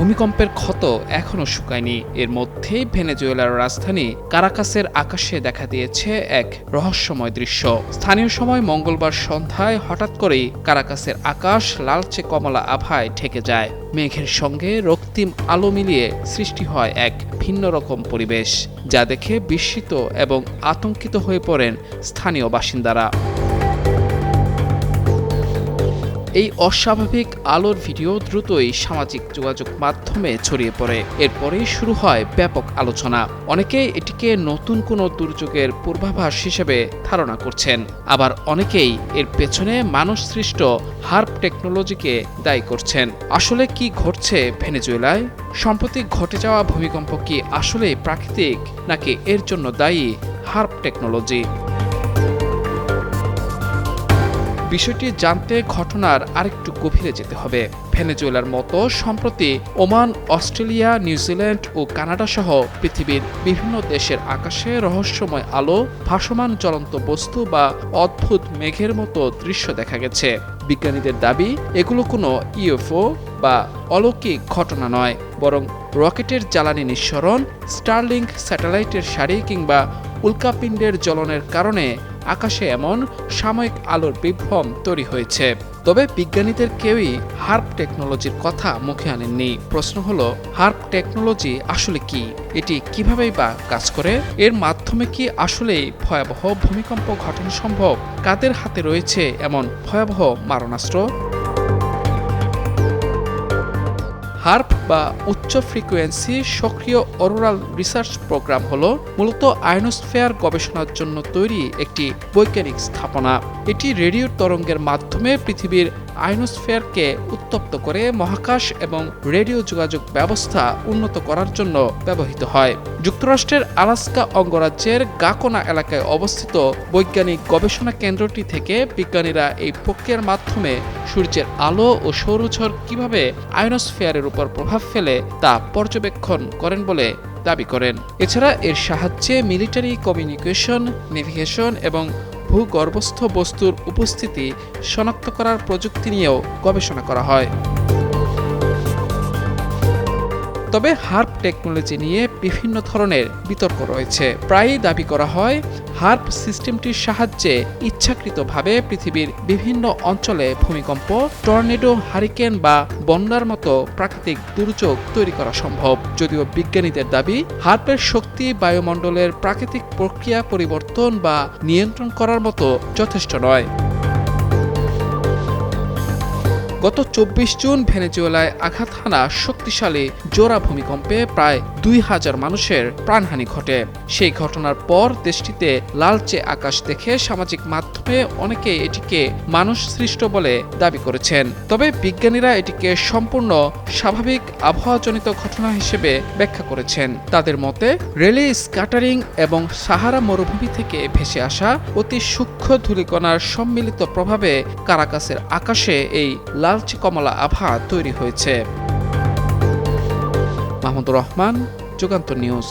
ভূমিকম্পের ক্ষত এখনও শুকায়নি। এর মধ্যেই ভেনেজুয়েলার রাজধানী কারাকাসের আকাশে দেখা দিয়েছে এক রহস্যময় দৃশ্য। স্থানীয় সময় মঙ্গলবার সন্ধ্যায় হঠাৎ করেই কারাকাসের আকাশ লালচে কমলা আভায় ঢেকে যায়। মেঘের সঙ্গে রক্তিম আলো মিলিয়ে সৃষ্টি হয় এক ভিন্ন রকম পরিবেশ, যা দেখে বিস্মিত এবং আতঙ্কিত হয়ে পড়েন স্থানীয় বাসিন্দারা। এই অস্বাভাবিক আলোর ভিডিও দ্রুতই সামাজিক যোগাযোগ মাধ্যমে ছড়িয়ে পড়ে। এরপরেই শুরু হয় ব্যাপক আলোচনা। অনেকেই এটিকে নতুন কোনো দুর্যোগের পূর্বাভাস হিসেবে ধারণা করছেন, আবার অনেকেই এর পেছনে মানুষসৃষ্ট হার্প টেকনোলজিকে দায়ী করছেন। আসলে কি ঘটছে ভেনেজুয়েলায়? সম্প্রতি ঘটে যাওয়া ভূমিকম্প কি আসলেই প্রাকৃতিক, নাকি এর জন্য দায়ী হার্প টেকনোলজি? বিষয়টি জানতে ঘটনার আরেকটু গভীরে যেতে হবে। ভেনেজুয়েলার মতো সম্প্রতি ওমান, অস্ট্রেলিয়া, নিউজিল্যান্ড ও কানাডা সহ পৃথিবীর বিভিন্ন দেশের আকাশে রহস্যময় আলো, ভাসমান জ্বলন্ত বস্তু বা অদ্ভুত মেঘের মতো দৃশ্য দেখা গেছে। বিজ্ঞানীদের দাবি, এগুলো কোনো ইউএফও বা অলৌকিক ঘটনা নয়, বরং রকেটের জ্বালানি নিঃসরণ, স্টারলিংক স্যাটেলাইটের সারি কিংবা উল্কাপিণ্ডের জ্বলনের কারণে আকাশে এমন সাময়িক আলোর বিভ্রম তৈরি হয়েছে। তবে বিজ্ঞানীদের কেউই হার্প টেকনোলজির কথা মুখে আনেননি। প্রশ্ন হলো, হার্প টেকনোলজি আসলে কি? এটি কিভাবেই বা কাজ করে? এর মাধ্যমে কি আসলেই ভয়াবহ ভূমিকম্প ঘটানো সম্ভব? কাদের হাতে রয়েছে এমন ভয়াবহ মারণাস্ত্র? হার্প বা উচ্চ ফ্রিকোয়েন্সি সক্রিয় অরোরাল রিসার্চ প্রোগ্রাম হলো মূলত আয়নোস্ফিয়ার গবেষণার জন্য তৈরি একটি বৈজ্ঞানিক স্থাপনা। এটি রেডিও তরঙ্গের মাধ্যমে পৃথিবীর আয়নোস্ফিয়ারকে উত্তপ্ত করে মহাকাশ এবং রেডিও যোগাযোগ ব্যবস্থা উন্নত করার জন্য ব্যবহৃত হয়। যুক্তরাষ্ট্রের আলাস্কা অঙ্গরাজ্যের গাকোনা এলাকায় অবস্থিত বৈজ্ঞানিক গবেষণা কেন্দ্রটি থেকে বিজ্ঞানীরা এই প্রক্রিয়ার মাধ্যমে সূর্যের আলো ও সৌরঝড় কিভাবে আয়নোস্ফিয়ারের উপর প্রভাব ফেলে তা পর্যবেক্ষণ করেন বলে দাবি করেন। এছাড়া এর সাহায্যে মিলিটারি কমিউনিকেশন, নেভিগেশন এবং ভূগর্ভস্থ বস্তুর উপস্থিতি শনাক্ত করার প্রযুক্তি নিয়েও গবেষণা করা হয়। তবে হার্প টেকনোলজি নিয়ে বিভিন্ন ধরনের বিতর্ক রয়েছে। প্রায়ই দাবি করা হয়, হার্প সিস্টেমটির সাহায্যে ইচ্ছাকৃতভাবে পৃথিবীর বিভিন্ন অঞ্চলে ভূমিকম্প, টর্নেডো, হারিকেন বা বন্যার মতো প্রাকৃতিক দুর্যোগ তৈরি করা সম্ভব। যদিও বিজ্ঞানীদের দাবি, হার্পের শক্তি বায়ুমণ্ডলের প্রাকৃতিক প্রক্রিয়া পরিবর্তন বা নিয়ন্ত্রণ করার মতো যথেষ্ট নয়। গত 24 জুন ভেনেজুয়েলায় আঘাত হানা শক্তিশালী জোড়া ভূমিকম্পে প্রায় 2000 মানুষের প্রাণহানি ঘটে। সেই ঘটনার পর দেশটিতে লালচে আকাশ দেখে সামাজিক মাধ্যমে অনেকে এটিকে মানুষ সৃষ্ট বলে দাবি করেছেন। তবে বিজ্ঞানীরা এটিকে সম্পূর্ণ স্বাভাবিক আবহাওয়াজনিত ঘটনা হিসেবে ব্যাখ্যা করেছেন। তাদের মতে, রেলি স্ক্যাটারিং এবং সাহারা মরুভূমি থেকে ভেসে আসা অতি সূক্ষ্ম ধূলিকণার সম্মিলিত প্রভাবে কারাকাসের আকাশে এই লালচে কমলা আভা তৈরি হয়েছে। মাহমুদুর রহমান, যুগান্তর নিউজ।